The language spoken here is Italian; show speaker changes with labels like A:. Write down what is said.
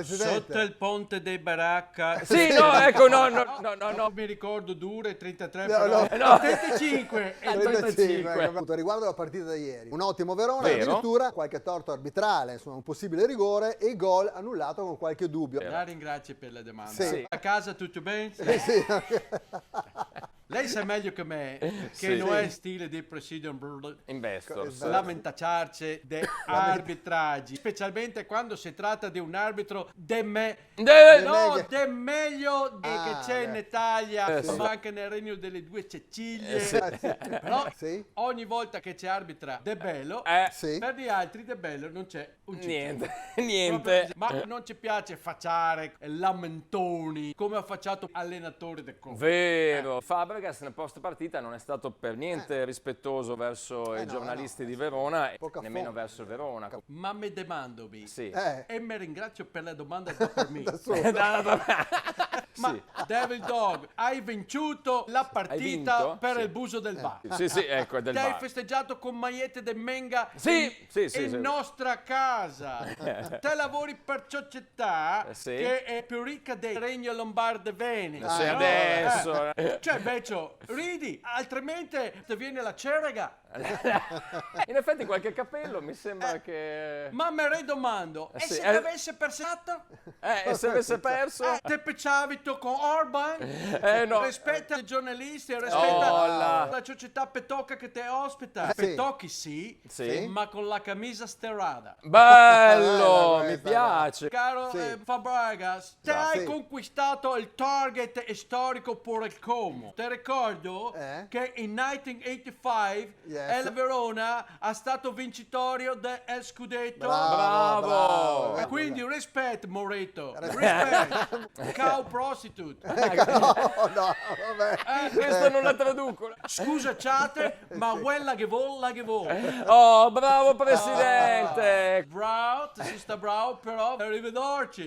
A: Sotto il ponte dei Baracca.
B: Sì, no, ecco, no.
A: Mi ricordo dure 33
C: No,
A: però.
C: no.
A: 35.
B: 35.
C: Riguardo la partita di ieri, un ottimo Verona,
B: Vero.
C: addirittura qualche torto arbitrale, insomma un possibile rigore e gol annullato con qualche dubbio.
A: La ringrazio per la domanda.
C: Sì.
A: A casa tutto bene?
C: Sì.
A: Lei sa meglio che me che
B: Sì.
A: non è stile di President
B: Investors.
A: lamentarci di arbitraggi, specialmente quando si tratta di un arbitro de meglio che c'è in Italia,
B: sì.
A: ma anche nel regno delle due Cecilie.
B: Sì.
A: Però
C: Sì.
A: ogni volta che c'è arbitra De Bello,
C: Sì.
A: per gli altri De Bello non c'è un ciccio.
B: Niente.
A: Ma non ci piace facciare lamentoni come ha facciato allenatore del Como.
B: Vero. Fabregas nel post partita non è stato per niente rispettoso verso i
C: no,
B: giornalisti
C: no.
B: di Verona e
C: Poca
B: nemmeno
C: fonte.
B: verso il Verona.
A: Ma mi domandomi,
B: Sì.
A: e mi ringrazio per la domanda da per me.
B: Ma
A: Ma Devil Dog, hai vinto la partita
B: vinto?
A: per
B: Sì.
A: il buso del VAR.
B: sì, ecco, è del
A: Ti hai
B: VAR.
A: festeggiato con magliette del Menga
B: Sì,
A: in
B: sì.
A: nostra casa. Te lavori per società
B: Sì.
A: che è più ricca del Regno Lombardo Veneto.
B: Sì,
A: No?
B: adesso.
A: Cioè, Beccio, ridi, altrimenti ti viene la cerega.
B: In effetti qualche capello mi sembra che...
A: Ma me ne domando, e
B: sì,
A: se avesse persato?
B: e se avesse perso...
A: Te pecciavi tu con Orban?
B: no.
A: Rispetta i giornalisti, rispetta
B: Oh, là.
A: la società petocca che ti ospita.
C: Sì.
A: Petocchi sì,
B: Sì.
A: ma con la camisa sterrata.
B: Bello, mi
C: questa,
B: piace.
A: Caro
C: Sì.
A: Fabregas, te hai
C: Sì.
A: conquistato il target storico per il Como. Ti ricordo che in 1985 il Verona ha stato vincitorio del Scudetto.
B: Bravo.
A: Quindi rispetto, Moretto. Rispetto. Cow prostitute.
C: No, vabbè.
B: Questo non la traduco.
A: Scusa, chat, ma quella che vuole.
B: Oh, bravo presidente.
A: Bravo, si sta bravo, però arrivederci.